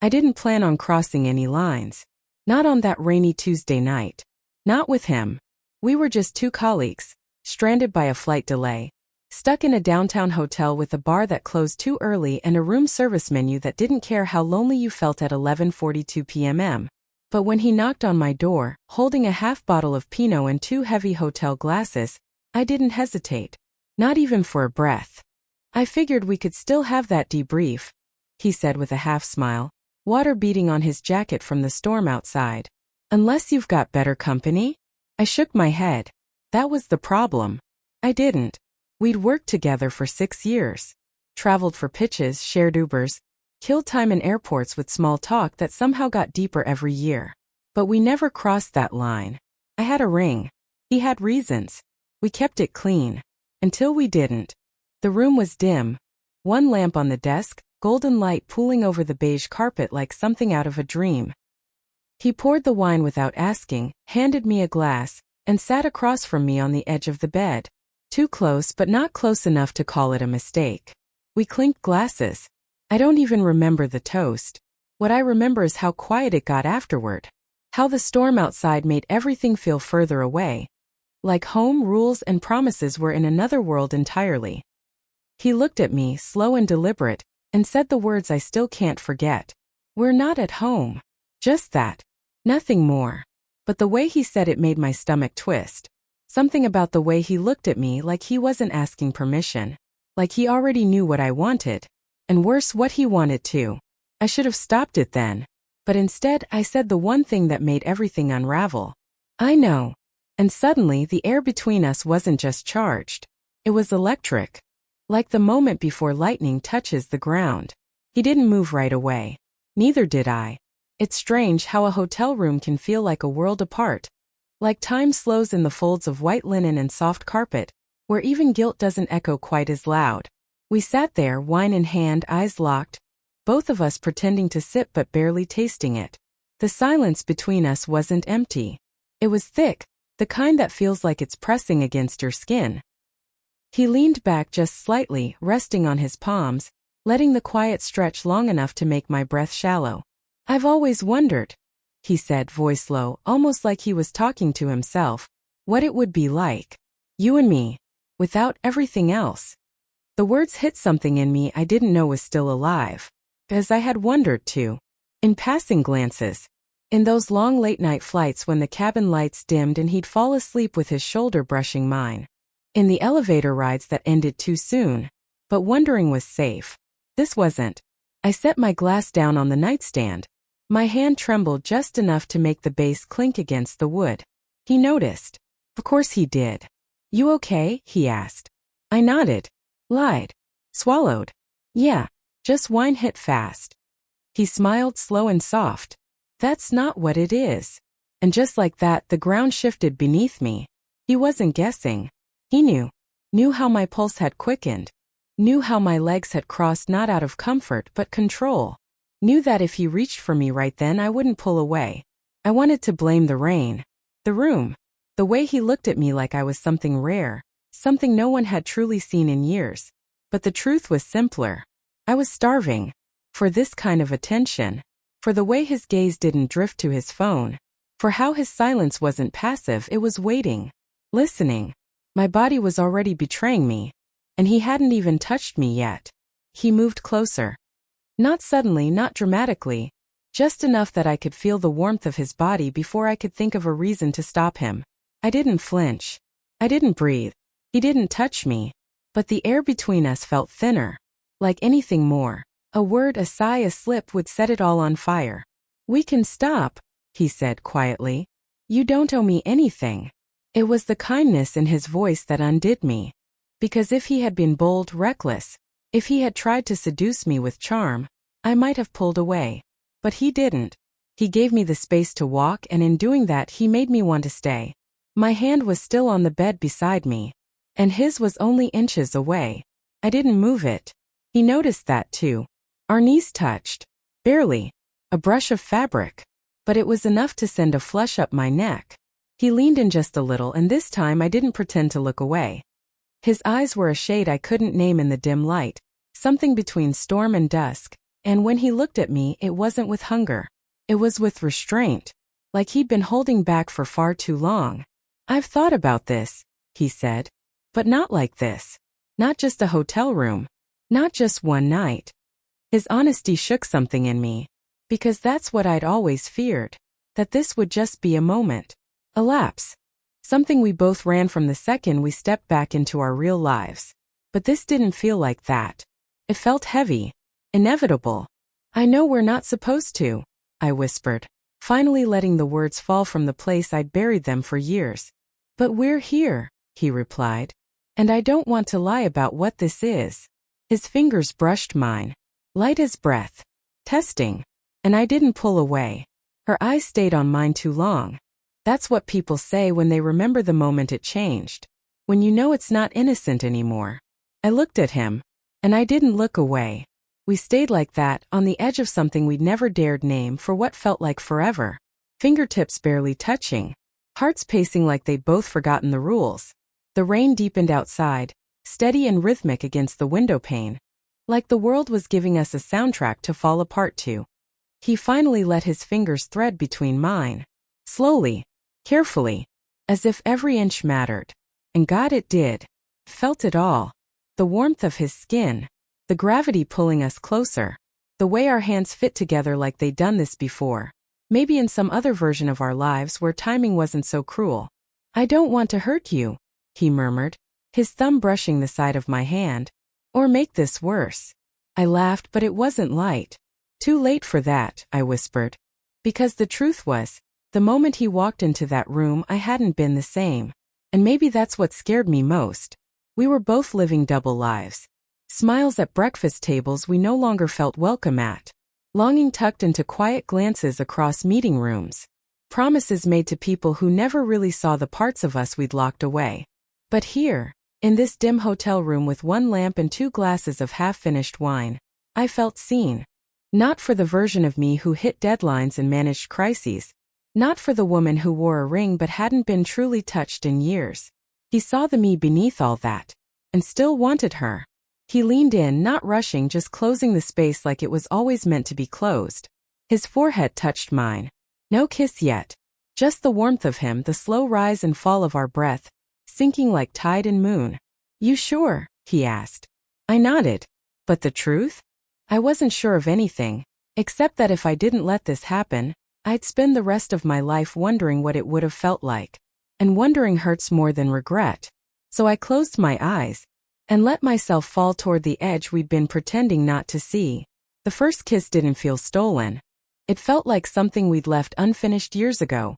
I didn't plan on crossing any lines. Not on that rainy Tuesday night. Not with him. We were just two colleagues, stranded by a flight delay. Stuck in a downtown hotel with a bar that closed too early and a room service menu that didn't care how lonely you felt at 11:42 p.m. But when he knocked on my door, holding a half bottle of Pinot and two heavy hotel glasses, I didn't hesitate. Not even for a breath. I figured we could still have that debrief, he said with a half smile, water beating on his jacket from the storm outside. Unless you've got better company? I shook my head. That was the problem. I didn't. We'd worked together for 6 years. Traveled for pitches, shared Ubers, killed time in airports with small talk that somehow got deeper every year. But we never crossed that line. I had a ring. He had reasons. We kept it clean. Until we didn't. The room was dim. One lamp on the desk, golden light pooling over the beige carpet like something out of a dream. He poured the wine without asking, handed me a glass, and sat across from me on the edge of the bed. Too close but not close enough to call it a mistake. We clinked glasses. I don't even remember the toast. What I remember is how quiet it got afterward. How the storm outside made everything feel further away. Like home rules and promises were in another world entirely. He looked at me, slow and deliberate, and said the words I still can't forget. We're not at home. Just that. Nothing more. But the way he said it made my stomach twist. Something about the way he looked at me like he wasn't asking permission. Like he already knew what I wanted. And worse, what he wanted too. I should have stopped it then. But instead, I said the one thing that made everything unravel. I know. And suddenly, the air between us wasn't just charged. It was electric. Like the moment before lightning touches the ground. He didn't move right away. Neither did I. It's strange how a hotel room can feel like a world apart. Like time slows in the folds of white linen and soft carpet, where even guilt doesn't echo quite as loud. We sat there, wine in hand, eyes locked, both of us pretending to sip but barely tasting it. The silence between us wasn't empty. It was thick. The kind that feels like it's pressing against your skin. He leaned back just slightly, resting on his palms, letting the quiet stretch long enough to make my breath shallow. I've always wondered, he said, voice low, almost like he was talking to himself, what it would be like. You and me. Without everything else. The words hit something in me I didn't know was still alive. As I had wondered too. In passing glances. In those long late-night flights when the cabin lights dimmed and he'd fall asleep with his shoulder brushing mine. In the elevator rides that ended too soon. But wondering was safe. This wasn't. I set my glass down on the nightstand. My hand trembled just enough to make the base clink against the wood. He noticed. Of course he did. You okay? He asked. I nodded. Lied. Swallowed. Yeah. Just wine hit fast. He smiled slow and soft. That's not what it is. And just like that, the ground shifted beneath me. He wasn't guessing. He knew. Knew how my pulse had quickened. Knew how my legs had crossed not out of comfort but control. Knew that if he reached for me right then I wouldn't pull away. I wanted to blame the rain. The room. The way he looked at me like I was something rare. Something no one had truly seen in years. But the truth was simpler. I was starving. For this kind of attention. For the way his gaze didn't drift to his phone. For how his silence wasn't passive, it was waiting. Listening. My body was already betraying me. And he hadn't even touched me yet. He moved closer. Not suddenly, not dramatically. Just enough that I could feel the warmth of his body before I could think of a reason to stop him. I didn't flinch. I didn't breathe. He didn't touch me. But the air between us felt thinner. Like anything more. A word, a sigh, a slip would set it all on fire. We can stop, he said quietly. You don't owe me anything. It was the kindness in his voice that undid me. Because if he had been bold, reckless, if he had tried to seduce me with charm, I might have pulled away. But he didn't. He gave me the space to walk, and in doing that he made me want to stay. My hand was still on the bed beside me. And his was only inches away. I didn't move it. He noticed that too. Our knees touched. Barely. A brush of fabric. But it was enough to send a flush up my neck. He leaned in just a little, and this time I didn't pretend to look away. His eyes were a shade I couldn't name in the dim light, something between storm and dusk, And when he looked at me, it wasn't with hunger. It was with restraint. Like he'd been holding back for far too long. "I've thought about this," he said. "But not like this. Not just a hotel room. Not just one night." His honesty shook something in me. Because that's what I'd always feared. That this would just be a moment. A lapse. Something we both ran from the second we stepped back into our real lives. But this didn't feel like that. It felt heavy. Inevitable. "I know we're not supposed to," I whispered, finally letting the words fall from the place I'd buried them for years. "But we're here," he replied. "And I don't want to lie about what this is." His fingers brushed mine. Light as breath. Testing. And I didn't pull away. Her eyes stayed on mine too long. That's what people say when they remember the moment it changed. When you know it's not innocent anymore. I looked at him. And I didn't look away. We stayed like that, on the edge of something we'd never dared name for what felt like forever. Fingertips barely touching. Hearts pacing like they'd both forgotten the rules. The rain deepened outside, steady and rhythmic against the window pane. Like the world was giving us a soundtrack to fall apart to. He finally let his fingers thread between mine. Slowly. Carefully. As if every inch mattered. And God, it did. Felt it all. The warmth of his skin. The gravity pulling us closer. The way our hands fit together like they'd done this before. Maybe in some other version of our lives where timing wasn't so cruel. "I don't want to hurt you," he murmured, his thumb brushing the side of my hand. "Or make this worse." I laughed, but it wasn't light. "Too late for that," I whispered. Because the truth was, the moment he walked into that room, I hadn't been the same. And maybe that's what scared me most. We were both living double lives. Smiles at breakfast tables we no longer felt welcome at. Longing tucked into quiet glances across meeting rooms. Promises made to people who never really saw the parts of us we'd locked away. But here, in this dim hotel room with one lamp and 2 glasses of half-finished wine, I felt seen. Not for the version of me who hit deadlines and managed crises. Not for the woman who wore a ring but hadn't been truly touched in years. He saw the me beneath all that. And still wanted her. He leaned in, not rushing, just closing the space like it was always meant to be closed. His forehead touched mine. No kiss yet. Just the warmth of him, the slow rise and fall of our breath, sinking like tide and moon. "You sure?" he asked. I nodded. But the truth? I wasn't sure of anything, except that if I didn't let this happen, I'd spend the rest of my life wondering what it would have felt like. And wondering hurts more than regret. So I closed my eyes and let myself fall toward the edge we'd been pretending not to see. The first kiss didn't feel stolen. It felt like something we'd left unfinished years ago.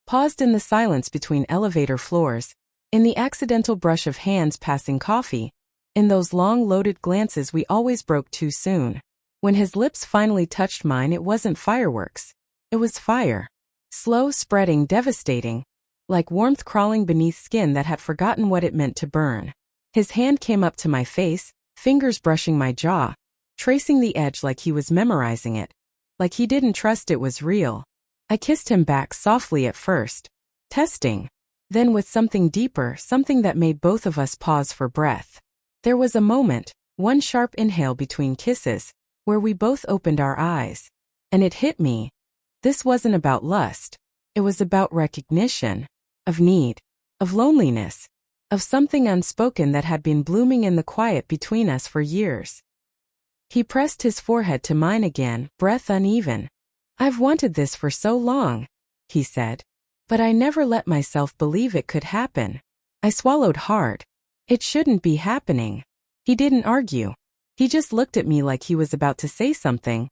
Paused in the silence between elevator floors, in the accidental brush of hands passing coffee, in those long loaded glances we always broke too soon. When his lips finally touched mine, it wasn't fireworks. It was fire. Slow, spreading, devastating. Like warmth crawling beneath skin that had forgotten what it meant to burn. His hand came up to my face, fingers brushing my jaw, tracing the edge like he was memorizing it. Like he didn't trust it was real. I kissed him back softly at first. Testing. Then with something deeper, something that made both of us pause for breath. There was a moment, one sharp inhale between kisses, where we both opened our eyes. And it hit me. This wasn't about lust. It was about recognition. Of need. Of loneliness. Of something unspoken that had been blooming in the quiet between us for years. He pressed his forehead to mine again, breath uneven. "I've wanted this for so long," he said. "But I never let myself believe it could happen." I swallowed hard. It shouldn't be happening. He didn't argue. He just looked at me like he was about to say something,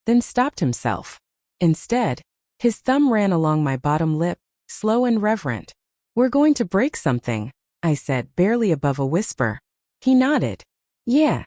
then stopped himself. Instead, his thumb ran along my bottom lip, slow and reverent. "We're going to break something," I said, barely above a whisper. He nodded. "Yeah."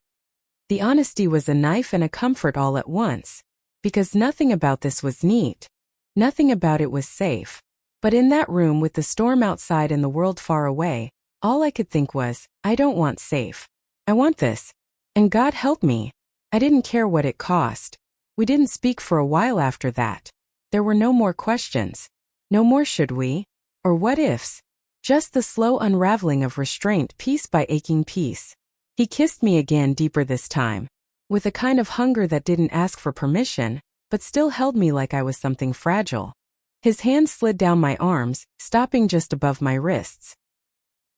The honesty was a knife and a comfort all at once. Because nothing about this was neat. Nothing about it was safe. But in that room with the storm outside and the world far away, all I could think was, I don't want safe. I want this. And God help me. I didn't care what it cost. We didn't speak for a while after that. There were no more questions. No more should we? Or what ifs. Just the slow unraveling of restraint piece by aching piece. He kissed me again, deeper this time. with a kind of hunger that didn't ask for permission, but still held me like I was something fragile. His hands slid down my arms, stopping just above my wrists.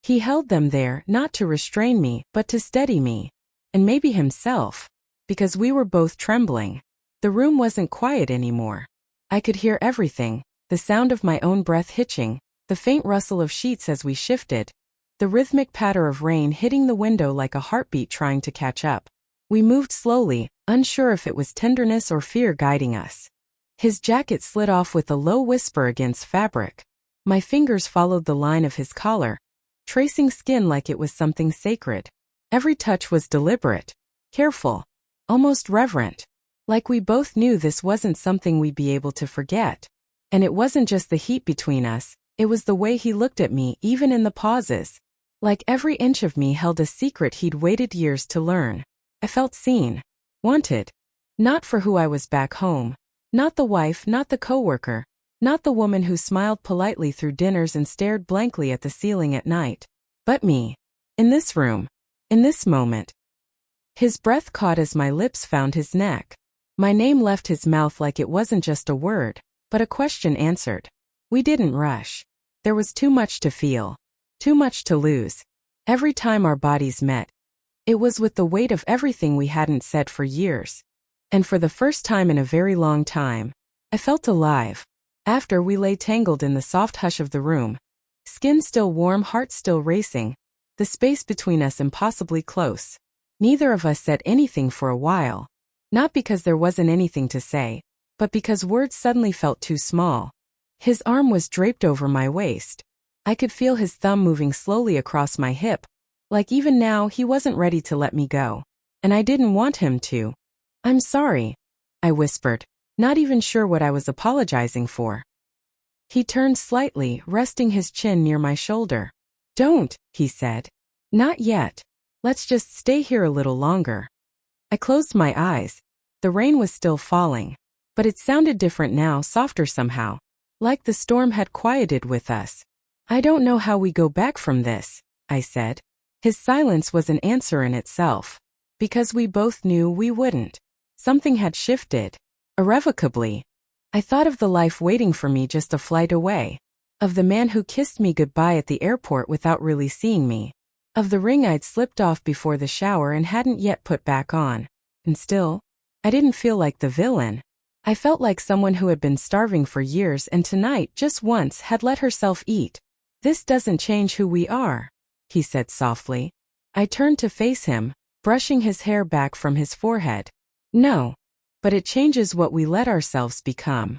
He held them there, not to restrain me, but to steady me. And maybe himself. Because we were both trembling. The room wasn't quiet anymore. I could hear everything, the sound of my own breath hitching, the faint rustle of sheets as we shifted, the rhythmic patter of rain hitting the window like a heartbeat trying to catch up. We moved slowly, unsure if it was tenderness or fear guiding us. His jacket slid off with a low whisper against fabric. My fingers followed the line of his collar, tracing skin like it was something sacred. Every touch was deliberate, careful, almost reverent. Like we both knew this wasn't something we'd be able to forget. And it wasn't just the heat between us, it was the way he looked at me even in the pauses. Like every inch of me held a secret he'd waited years to learn. I felt seen, wanted. Not for who I was back home. Not the wife, not the coworker. Not the woman who smiled politely through dinners and stared blankly at the ceiling at night. But me. In this room. In this moment. His breath caught as my lips found his neck. My name left his mouth like it wasn't just a word, but a question answered. We didn't rush. There was too much to feel. Too much to lose. Every time our bodies met, it was with the weight of everything we hadn't said for years. And for the first time in a very long time, I felt alive. After we lay tangled in the soft hush of the room, skin still warm, heart still racing, the space between us impossibly close. Neither of us said anything for a while. Not because there wasn't anything to say, but because words suddenly felt too small. His arm was draped over my waist. I could feel his thumb moving slowly across my hip, like even now he wasn't ready to let me go. And I didn't want him to. I'm sorry, I whispered, not even sure what I was apologizing for. He turned slightly, resting his chin near my shoulder. Don't, he said. Not yet. Let's just stay here a little longer. I closed my eyes. The rain was still falling, but it sounded different now, softer somehow. Like the storm had quieted with us. I don't know how we go back from this, I said. His silence was an answer in itself. Because we both knew we wouldn't. Something had shifted. Irrevocably. I thought of the life waiting for me just a flight away. Of the man who kissed me goodbye at the airport without really seeing me. Of the ring I'd slipped off before the shower and hadn't yet put back on. And still, I didn't feel like the villain. I felt like someone who had been starving for years and tonight, just once, had let herself eat. This doesn't change who we are, he said softly. I turned to face him, brushing his hair back from his forehead. No. But it changes what we let ourselves become.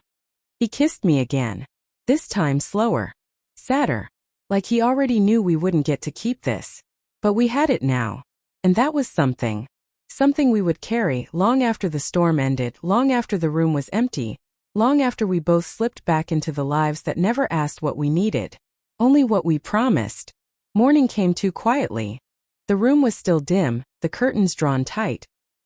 He kissed me again. This time slower. Sadder. Like he already knew we wouldn't get to keep this. But we had it now. And that was something. Something we would carry long after the storm ended, long after the room was empty, long after we both slipped back into the lives that never asked what we needed. Only what we promised. Morning came too quietly. The room was still dim, the curtains drawn tight.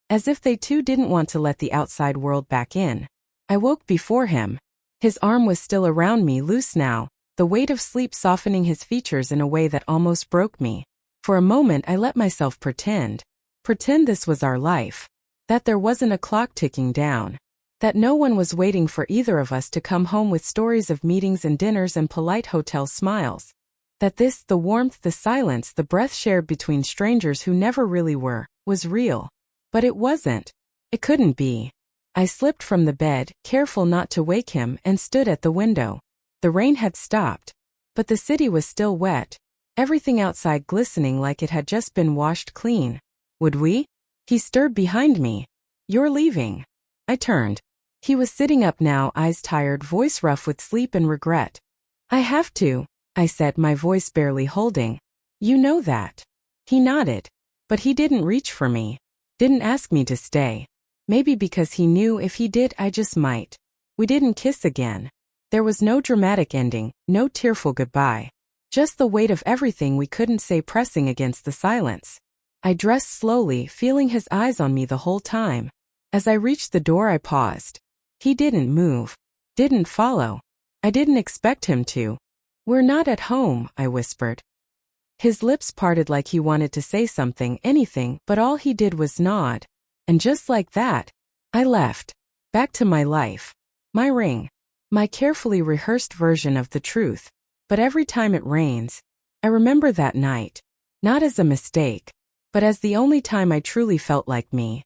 As if they too didn't want to let the outside world back in. I woke before him. His arm was still around me, loose now, the weight of sleep softening his features in a way that almost broke me. For a moment I let myself pretend this was our life. That there wasn't a clock ticking down. That no one was waiting for either of us to come home with stories of meetings and dinners and polite hotel smiles. That this, the warmth, the silence, the breath shared between strangers who never really were, was real. But it wasn't. It couldn't be. I slipped from the bed, careful not to wake him, and stood at the window. The rain had stopped. But the city was still wet. Everything outside glistening like it had just been washed clean. Would we? He stirred behind me. You're leaving. I turned. He was sitting up now, eyes tired, voice rough with sleep and regret. I have to, I said, my voice barely holding. You know that. He nodded. But he didn't reach for me. Didn't ask me to stay. Maybe because he knew if he did I just might. We didn't kiss again. There was no dramatic ending, no tearful goodbye. Just the weight of everything we couldn't say pressing against the silence. I dressed slowly, feeling his eyes on me the whole time. As I reached the door I paused. He didn't move. Didn't follow. I didn't expect him to. We're not at home, I whispered. His lips parted like he wanted to say something, anything, but all he did was nod. And just like that, I left. Back to my life. My ring. My carefully rehearsed version of the truth. But every time it rains, I remember that night. Not as a mistake, but as the only time I truly felt like me.